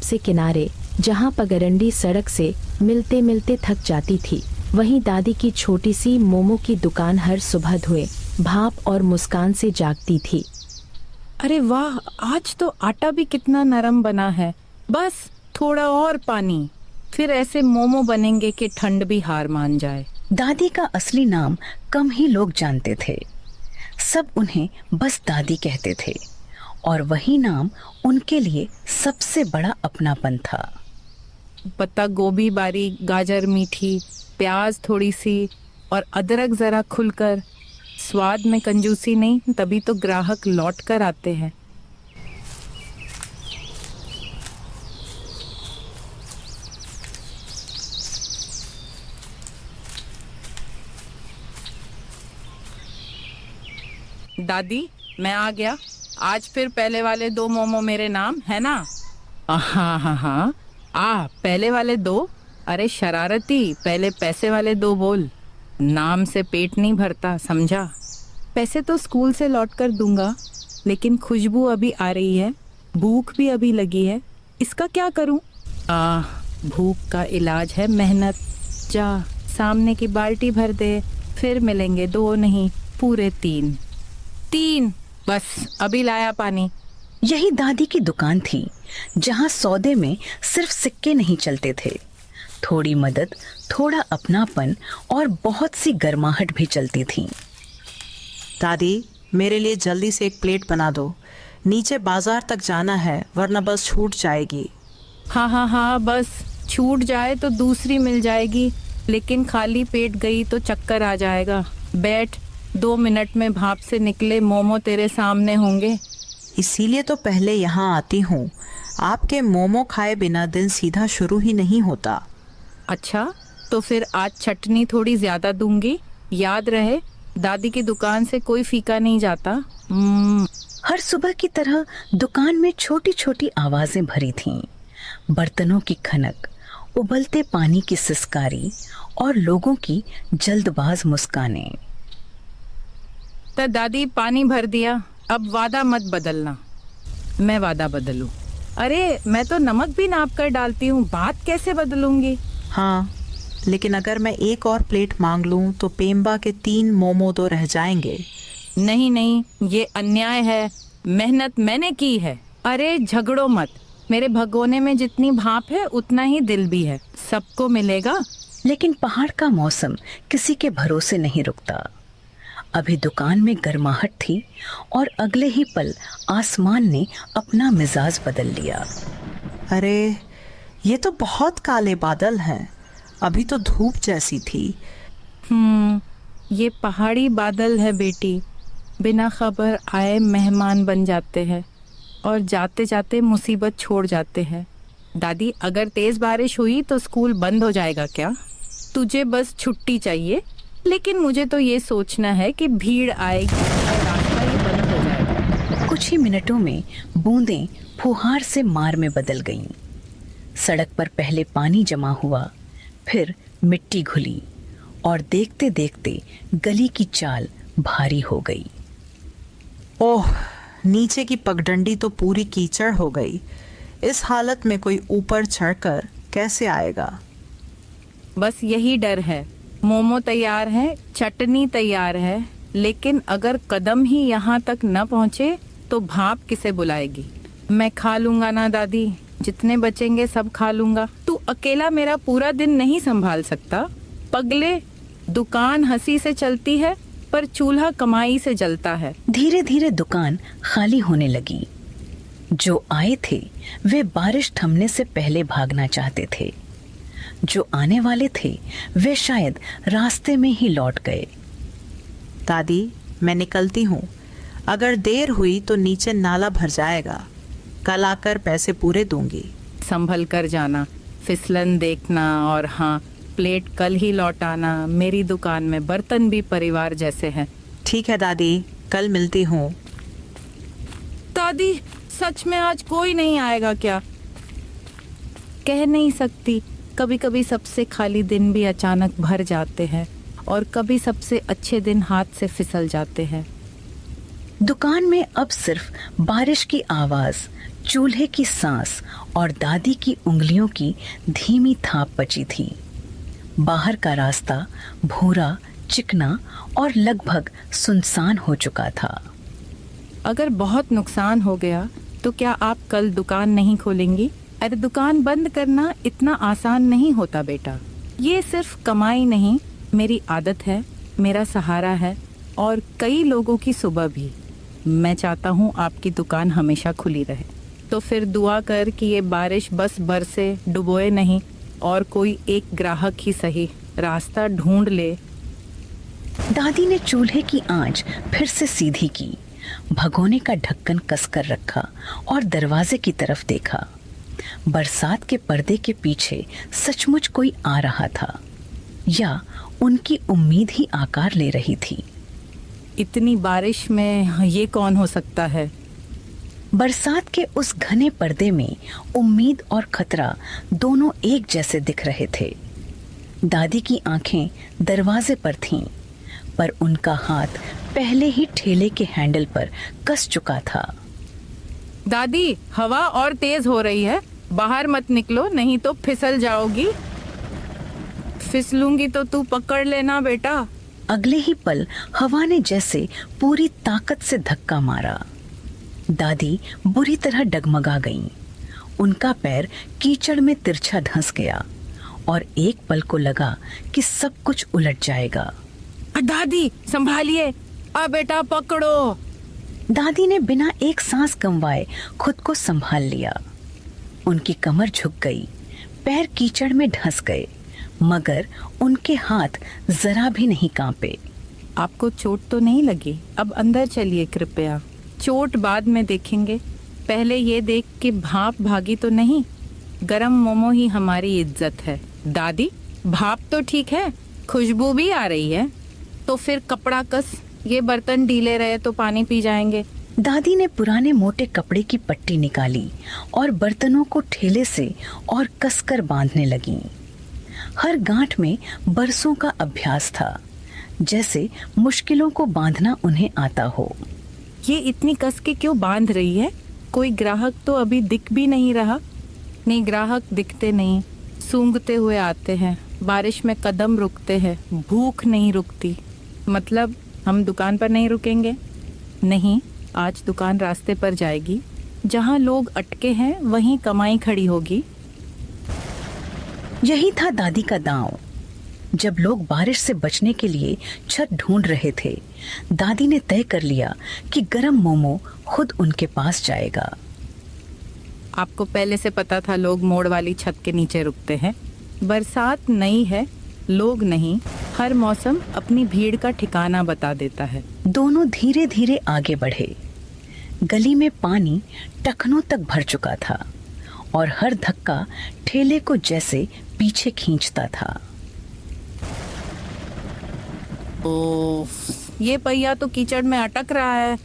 सबसे किनारे, जहाँ पगडंडी सड़क से मिलते मिलते थक जाती थी, वहीं दादी की छोटी सी मोमो की दुकान हर सुबह धुएं, भाप और मुस्कान से जागती थी। अरे वाह, आज तो आटा भी कितना नरम बना है। बस थोड़ा और पानी, फिर ऐसे मोमो बनेंगे कि ठंड भी हार मान जाए। दादी का असली नाम कम ही लोग जानते थे। सब उन्हें बस दादी कहते थे और वही नाम उनके लिए सबसे बड़ा अपनापन था। पत्ता गोभी बारीक, गाजर मीठी, प्याज थोड़ी सी और अदरक जरा खुलकर। स्वाद में कंजूसी नहीं, तभी तो ग्राहक लौट कर आते हैं। दादी, मैं आ गया। आज फिर पहले वाले 2 मोमो मेरे नाम है ना? हाँ हाँ हाँ, पहले वाले 2। अरे शरारती, पहले पैसे वाले 2 बोल। नाम से पेट नहीं भरता, समझा? पैसे तो स्कूल से लौट कर दूंगा, लेकिन खुशबू अभी आ रही है, भूख भी अभी लगी है। इसका क्या करूं? भूख का इलाज है मेहनत। जा, सामने की बाल्टी भर दे, फिर मिलेंगे 2 नहीं, पूरे 3। बस अभी लाया पानी। यही दादी की दुकान थी, जहां सौदे में सिर्फ सिक्के नहीं चलते थे। थोड़ी मदद, थोड़ा अपनापन और बहुत सी गर्माहट भी चलती थी। दादी, मेरे लिए जल्दी से एक प्लेट बना दो। नीचे बाजार तक जाना है, वरना बस छूट जाएगी। हाँ, बस छूट जाए तो दूसरी मिल जाएगी, लेकिन खाली पेट गई तो चक्कर आ जाएगा। बैठ, 2 मिनट में भाप से निकले मोमो तेरे सामने होंगे। इसीलिए तो पहले यहाँ आती हूँ। आपके मोमो खाए बिना दिन सीधा शुरू ही नहीं होता। अच्छा, तो फिर आज चटनी थोड़ी ज्यादा दूंगी। याद रहे, दादी की दुकान से कोई फीका नहीं जाता। हर सुबह की तरह दुकान में छोटी छोटी आवाजें भरी थीं। बर्तनों की खनक, उबलते पानी की सिसकारी और लोगों की जल्दबाज मुस्कानें। तो दादी, पानी भर दिया, अब वादा मत बदलना। मैं वादा बदलूं? अरे मैं तो नमक भी नाप कर डालती हूँ, बात कैसे बदलूंगी? हाँ, लेकिन अगर मैं एक और प्लेट मांग लूँ तो पेम्बा के 3 मोमो तो रह जाएंगे। नहीं, ये अन्याय है। मेहनत मैंने की है। अरे झगड़ो मत, मेरे भगोने में जितनी भाप है उतना ही दिल भी है, सबको मिलेगा। लेकिन पहाड़ का मौसम किसी के भरोसे नहीं रुकता। अभी दुकान में गर्माहट थी और अगले ही पल आसमान ने अपना मिजाज बदल लिया। अरे ये तो बहुत काले बादल हैं। अभी तो धूप जैसी थी। ये पहाड़ी बादल है बेटी, बिना खबर आए मेहमान बन जाते हैं और जाते जाते मुसीबत छोड़ जाते हैं। दादी, अगर तेज बारिश हुई तो स्कूल बंद हो जाएगा क्या? तुझे बस छुट्टी चाहिए, लेकिन मुझे तो ये सोचना है कि भीड़ आएगी और रास्ता ही बंद हो जाएगा। कुछ ही मिनटों में बूंदें फुहार से मार में बदल गईं। सड़क पर पहले पानी जमा हुआ, फिर मिट्टी घुली और देखते देखते गली की चाल भारी हो गई। ओह, नीचे की पगडंडी तो पूरी कीचड़ हो गई। इस हालत में कोई ऊपर चढ़कर कैसे आएगा? बस यही डर है। मोमो तैयार है, चटनी तैयार है, लेकिन अगर कदम ही यहाँ तक न पहुँचे तो भाप किसे बुलाएगी? मैं खा लूंगा ना दादी, जितने बचेंगे सब खा लूंगा। तू अकेला मेरा पूरा दिन नहीं संभाल सकता। पगले, दुकान हंसी से चलती है पर चूल्हा कमाई से जलता है। धीरे धीरे दुकान खाली होने लगी। जो आए थे वे बारिश थमने से पहले भागना चाहते थे। जो आने वाले थे वे शायद रास्ते में ही लौट गए। दादी, मैं निकलती हूँ। अगर देर हुई तो नीचे नाला भर जाएगा। कल आकर पैसे पूरे दूंगी। संभल कर जाना, फिसलन देखना, और हाँ, प्लेट कल ही लौटाना। मेरी दुकान में बर्तन भी परिवार जैसे हैं। ठीक है दादी, कल मिलती हूँ। दादी, सच में आज कोई नहीं आएगा क्या? कह नहीं सकती। कभी कभी सबसे खाली दिन भी अचानक भर जाते हैं और कभी सबसे अच्छे दिन हाथ से फिसल जाते हैं। दुकान में अब सिर्फ बारिश की आवाज, चूल्हे की सांस और दादी की उंगलियों की धीमी थाप बची थी। बाहर का रास्ता भूरा, चिकना और लगभग सुनसान हो चुका था। अगर बहुत नुकसान हो गया तो क्या आप कल दुकान नहीं खोलेंगी? अरे दुकान बंद करना इतना आसान नहीं होता बेटा। ये सिर्फ कमाई नहीं, मेरी आदत है, मेरा सहारा है और कई लोगों की सुबह भी। मैं चाहता हूँ आपकी दुकान हमेशा खुली रहे। तो फिर दुआ कर कि ये बारिश बस बरसे, डुबोए नहीं और कोई एक ग्राहक ही सही रास्ता ढूंढ ले। दादी ने चूल्हे की आंच फिर से सीधी की, भगोने का ढक्कन कसकर रखा और दरवाजे की तरफ देखा। बरसात के पर्दे के पीछे सचमुच कोई आ रहा था, या उनकी उम्मीद ही आकार ले रही थी। इतनी बारिश में ये कौन हो सकता है? बरसात के उस घने पर्दे में उम्मीद और खतरा दोनों एक जैसे दिख रहे थे। दादी की आंखें दरवाजे पर थीं, पर उनका हाथ पहले ही ठेले के हैंडल पर कस चुका था। दादी, हवा और तेज हो रही है, बाहर मत निकलो नहीं तो फिसल जाओगी। फिसलूंगी तो तू पकड़ लेना बेटा। अगले ही पल हवा ने जैसे पूरी ताकत से धक्का मारा। दादी बुरी तरह डगमगा गईं। उनका पैर कीचड़ में तिरछा धंस गया और एक पल को लगा कि सब कुछ उलट जाएगा। दादी संभालिए, बेटा पकड़ो। दादी ने बिना एक सांस गंवाए खुद को संभाल लिया। उनकी कमर झुक गई, पैर कीचड़ में धंस गए, मगर उनके हाथ जरा भी नहीं कांपे। आपको चोट तो नहीं लगी? अब अंदर चलिए कृपया, चोट बाद में देखेंगे। पहले ये देख कि भाप भागी तो नहीं। गरम मोमो ही हमारी इज्जत है। दादी, भाप तो ठीक है, खुशबू भी आ रही है। तो फिर कपड़ा कस, ये बर्तन ढीले रहे तो पानी पी जाएंगे। दादी ने पुराने मोटे कपड़े की पट्टी निकाली और बर्तनों को ठेले से और कसकर बांधने लगी। हर गांठ में बरसों का अभ्यास था, जैसे मुश्किलों को बांधना उन्हें आता हो। ये इतनी कस के क्यों बांध रही है? कोई ग्राहक तो अभी दिख भी नहीं रहा। नहीं, ग्राहक दिखते नहीं, सूंघते हुए आते हैं। बारिश में कदम रुकते हैं, भूख नहीं रुकती। मतलब हम दुकान पर नहीं रुकेंगे? नहीं, आज दुकान रास्ते पर जाएगी। जहाँ लोग अटके हैं वहीं कमाई खड़ी होगी। यही था दादी का दांव। जब लोग बारिश से बचने के लिए छत ढूंढ रहे थे, दादी ने तय कर लिया कि गरम मोमो खुद उनके पास जाएगा। आपको पहले से पता था लोग मोड़ वाली छत के नीचे रुकते हैं? बरसात नई है, लोग नहीं। हर मौसम अपनी भीड़ का ठिकाना बता देता है। दोनों धीरे धीरे आगे बढ़े। गली में पानी टखनों तक भर चुका था और हर धक्का ठेले को जैसे पीछे खींचता था। ओफ, ये पहिया तो कीचड़ में अटक रहा है।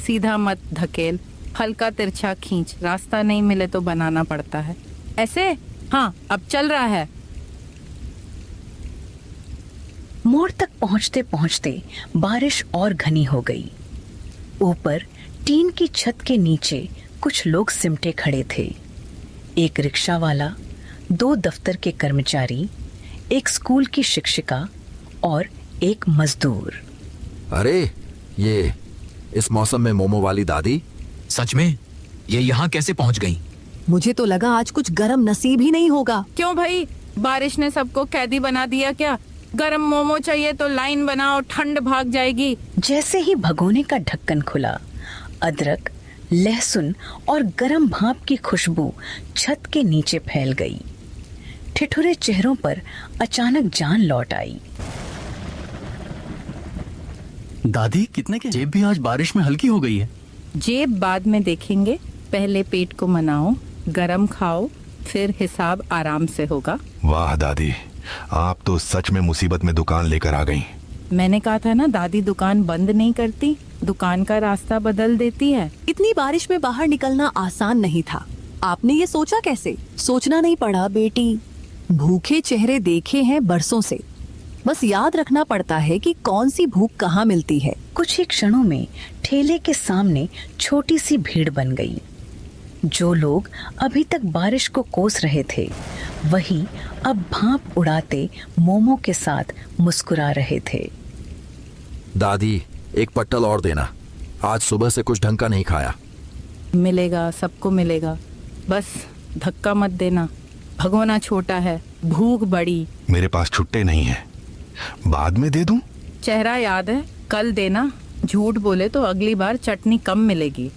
सीधा मत धकेल, हल्का तिरछा खींच। रास्ता नहीं मिले तो बनाना पड़ता है ऐसे। हाँ, अब चल रहा है। मोड़ तक पहुंचते पहुंचते बारिश और घनी हो गई। ऊपर टीन की छत के नीचे कुछ लोग सिमटे खड़े थे। एक रिक्शा वाला, 2 दफ्तर के कर्मचारी, एक स्कूल की शिक्षिका और एक मजदूर। अरे ये इस मौसम में मोमो वाली दादी? सच में? ये यहाँ कैसे पहुँच गई? मुझे तो लगा आज कुछ गरम नसीब ही नहीं होगा। क्यों भाई, बारिश ने सबको कैदी बना दिया क्या? गरम मोमो चाहिए तो लाइन बनाओ, ठंड भाग जाएगी। जैसे ही भगोने का ढक्कन खुला, अदरक, लहसुन और गरम भाप की खुशबू छत के नीचे फैल गई। ठिठुरे चेहरों पर अचानक जान लौट आई। दादी, कितने के जेब भी आज बारिश में हल्की हो गई है। जेब बाद में देखेंगे, पहले पेट को मनाओ, गरम खाओ, फिर हिसाब आराम से होगा। वाह दादी, आप तो सच में मुसीबत में दुकान लेकर आ गई। मैंने कहा था ना, दादी दुकान बंद नहीं करती, दुकान का रास्ता बदल देती है। इतनी बारिश में बाहर निकलना आसान नहीं था। आपने ये सोचा कैसे? सोचना नहीं पड़ा बेटी। भूखे चेहरे देखे हैं बरसों से। बस याद रखना पड़ता है कि कौन सी भूख कहाँ मिलती है। कुछ ही क्षणों में ठेले के सामने छोटी सी भीड़ बन गई। जो लोग अभी तक बारिश को कोस रहे थे वही अब भाप उड़ाते मोमो के साथ मुस्कुरा रहे थे। दादी, एक पट्टल और देना। आज सुबह से कुछ ढंग का नहीं खाया। मिलेगा, सबको मिलेगा, बस धक्का मत देना। भगोना छोटा है, भूख बड़ी। मेरे पास छुट्टे नहीं है, बाद में दे दूं? चेहरा याद है, कल देना। झूठ बोले तो अगली बार चटनी कम मिलेगी।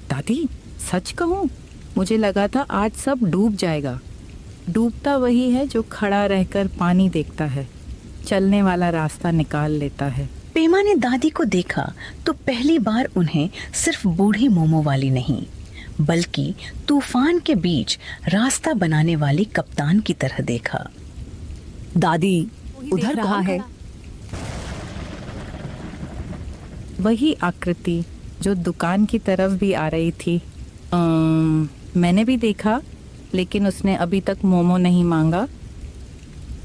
दादी, सच कहूँ, मुझे लगा था आज सब डूब जाएगा। डूबता वही है जो खड़ा रहकर पानी देखता है, चलने वाला रास्ता निकाल लेता है। पेमा ने दादी को देखा तो पहली बार उन्हें सिर्फ बूढ़ी मोमो वाली नहीं बल्कि तूफान के बीच रास्ता बनाने वाली कप्तान की तरह देखा। दादी, उधर रहा है। वही आकृति जो दुकान की तरफ भी आ रही थी। मैंने भी देखा, लेकिन उसने अभी तक मोमो नहीं मांगा।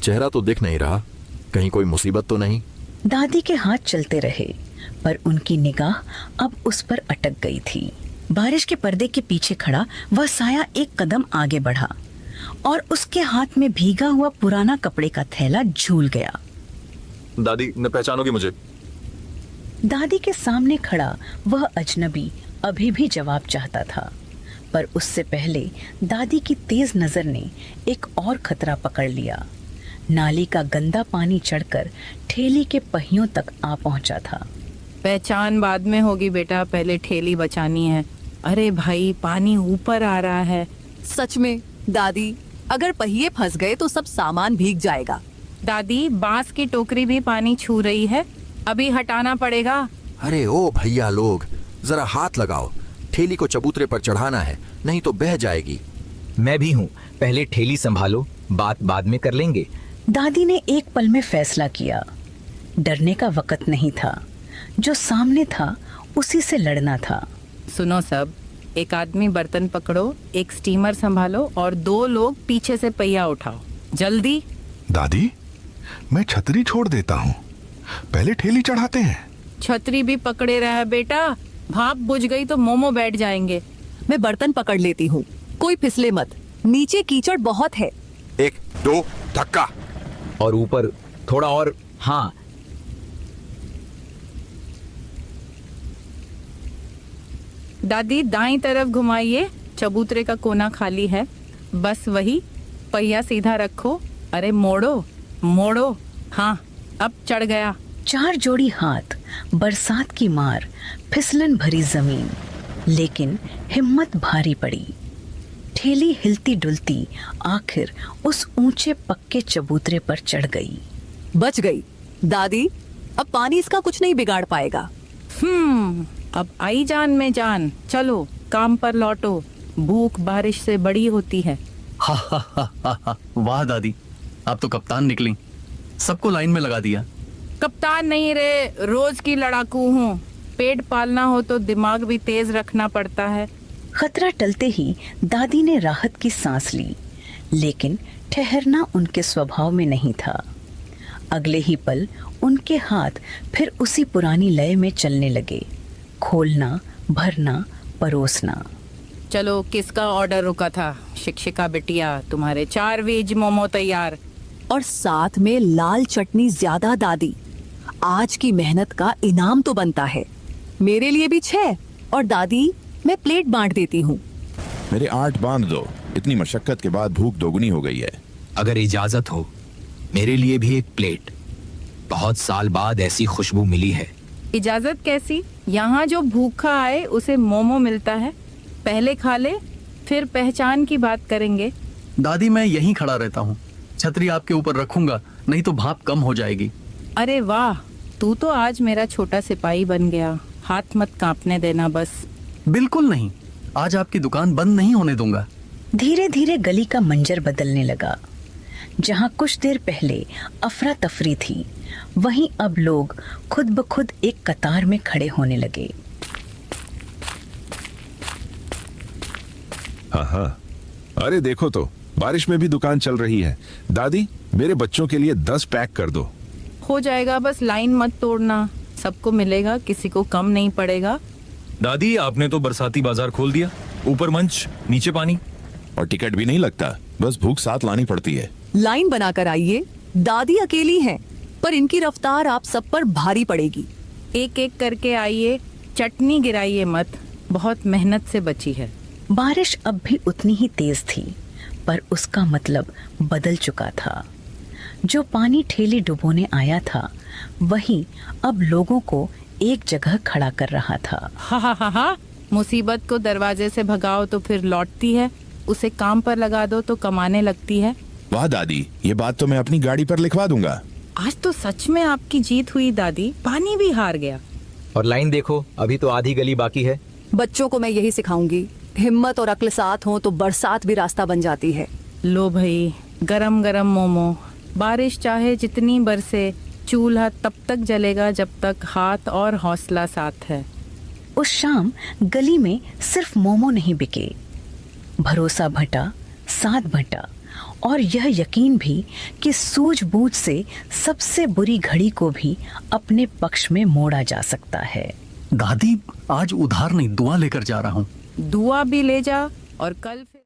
चेहरा तो दिख नहीं रहा, कहीं कोई मुसीबत तो नहीं? दादी के हाथ चलते रहे पर उनकी निगाह अब उस पर अटक गई थी। बारिश के पर्दे के पीछे खड़ा वह साया एक कदम आगे बढ़ा और उसके हाथ में भीगा हुआ पुराना कपड़े का थैला झूल गया। दादी, न पहचानोगी मुझे? दादी के सामने खड़ा वह अजनबी अभी भी जवाब चाहता था, पर उससे पहले दादी की तेज नजर ने एक और खतरा पकड़ लिया। नाली का गंदा पानी चढ़कर ठेली के पहियों तक आ पहुंचा था। पहचान बाद में होगी बेटा, पहले ठेली बचानी है। अरे भाई, पानी ऊपर आ रहा है। सच में दादी, अगर पहिए फंस गए तो सब सामान भीग जाएगा। दादी, बांस की टोकरी भी पानी छू रही है, अभी हटाना पड़ेगा। अरे ओ भैया लोग, जरा हाथ लगाओ, ठेली को चबूतरे पर चढ़ाना है, नहीं तो बह जाएगी। मैं भी हूँ, पहले ठेली संभालो, बात बाद में कर लेंगे। दादी ने एक पल में फैसला किया। डरने का वक्त नहीं था, जो सामने था उसी से लड़ना था। सुनो सब, एक आदमी बर्तन पकड़ो, एक स्टीमर संभालो और 2 लोग पीछे से पहिया उठाओ, जल्दी। दादी, मैं छतरी छोड़ देता हूँ, पहले ठेली चढ़ाते हैं। छतरी भी पकड़े रहा बेटा, भाप बुझ गई तो मोमो बैठ जाएंगे। मैं बर्तन पकड़ लेती हूँ, कोई फिसले मत, नीचे कीचड़ बहुत है। 1 2 धक्का। और ऊपर थोड़ा और। हाँ, दादी, दाईं तरफ घुमाइए, चबूतरे का कोना खाली है, बस वही, पहिया सीधा रखो। अरे मोड़ो मोड़ो, हाँ अब चढ़ गया। 4 जोड़ी हाथ, बरसात की मार, फिसलन भरी जमीन, लेकिन हिम्मत भारी पड़ी। ठेली हिलती डुलती आखिर उस ऊंचे पक्के चबूतरे पर चढ़ गई। बच गई दादी, अब पानी इसका कुछ नहीं बिगाड़ पाएगा। अब आई जान में जान, चलो काम पर लौटो, भूख बारिश से बड़ी होती है। वाह दादी, आप तो कप्तान निकली, सबको लाइन में लगा दिया। कप्तान नहीं रे, रोज की लड़ाकू हूँ। पेट पालना हो तो दिमाग भी तेज रखना पड़ता है। खतरा टलते ही दादी ने राहत की सांस ली, लेकिन ठहरना उनके स्वभाव में नहीं था। अगले ही पल उनके हाथ फिर उसी पुरानी लय में चलने लगे, खोलना, भरना, परोसना। चलो, किसका ऑर्डर रुका था? शिक्षिका बिटिया, तुम्हारे 4 वेज मोमो तैयार। और साथ में लाल चटनी ज्यादा दादी, आज की मेहनत का इनाम तो बनता है। मेरे लिए भी 6 और दादी मैं प्लेट बांट देती हूँ। मेरे 8 बांध दो, इतनी मशक्कत के बाद भूख दोगुनी हो गई है। अगर इजाजत हो, मेरे लिए भी एक प्लेट, बहुत साल बाद ऐसी खुशबू मिली है। इजाजत कैसी? यहाँ जो भूखा आए उसे मोमो मिलता है, पहले खा ले, फिर पहचान की बात करेंगे। दादी, मैं यहीं खड़ा रहता हूँ, छतरी आपके ऊपर रखूंगा, नहीं तो भाप कम हो जाएगी। अरे वाह, तू तो आज मेरा छोटा सिपाही बन गया। हाथ मत कांपने देना बस। बिल्कुल नहीं, आज आपकी दुकान बंद नहीं होने दूंगा। धीरे धीरे गली का मंजर बदलने लगा। जहाँ कुछ देर पहले अफरा तफरी थी, वहीं अब लोग खुद ब खुद एक कतार में खड़े होने लगे। हाँ, अरे देखो तो, बारिश में भी दुकान चल रही है। दादी, मेरे बच्चों के लिए 10 पैक कर दो। हो जाएगा, बस लाइन मत तोड़ना, सबको मिलेगा, किसी को कम नहीं पड़ेगा। दादी आपने तो बरसाती बाजार खोल दिया, ऊपर मंच नीचे पानी। और टिकट भी नहीं लगता, बस भूख साथ लानी पड़ती है। लाइन बनाकर आइए, दादी अकेली हैं, पर इनकी रफ्तार आप सब पर भारी पड़ेगी। एक एक करके आइए, चटनी गिराइए मत, बहुत मेहनत से बची है। बारिश अब भी उतनी ही तेज थी, पर उसका मतलब बदल चुका था। जो पानी ठेली डुबोने आया था, वही अब लोगों को एक जगह खड़ा कर रहा था। हा हा हा हा, मुसीबत को दरवाजे से भगाओ तो फिर लौटती है, उसे काम पर लगा दो तो कमाने लगती है। वाह दादी, ये बात तो मैं अपनी गाड़ी पर लिखवा दूंगा। आज तो सच में आपकी जीत हुई दादी, पानी भी हार गया। और लाइन देखो, अभी तो आधी गली बाकी है। बच्चों को मैं यही सिखाऊंगी, हिम्मत और अक्ल साथ हो तो बरसात भी रास्ता बन जाती है। लो भाई, गरम गरम मोमो। बारिश चाहे जितनी बरसे, चूल्हा तब तक जलेगा जब तक हाथ और हौसला साथ है। उस शाम गली में सिर्फ मोमो नहीं बिके, भरोसा भटा, साथ भटा, और यह यकीन भी कि सूझबूझ से सबसे बुरी घड़ी को भी अपने पक्ष में मोड़ा जा सकता है। दादी आज उधार नहीं, दुआ लेकर जा रहा हूँ। दुआ भी ले जा और कल फिर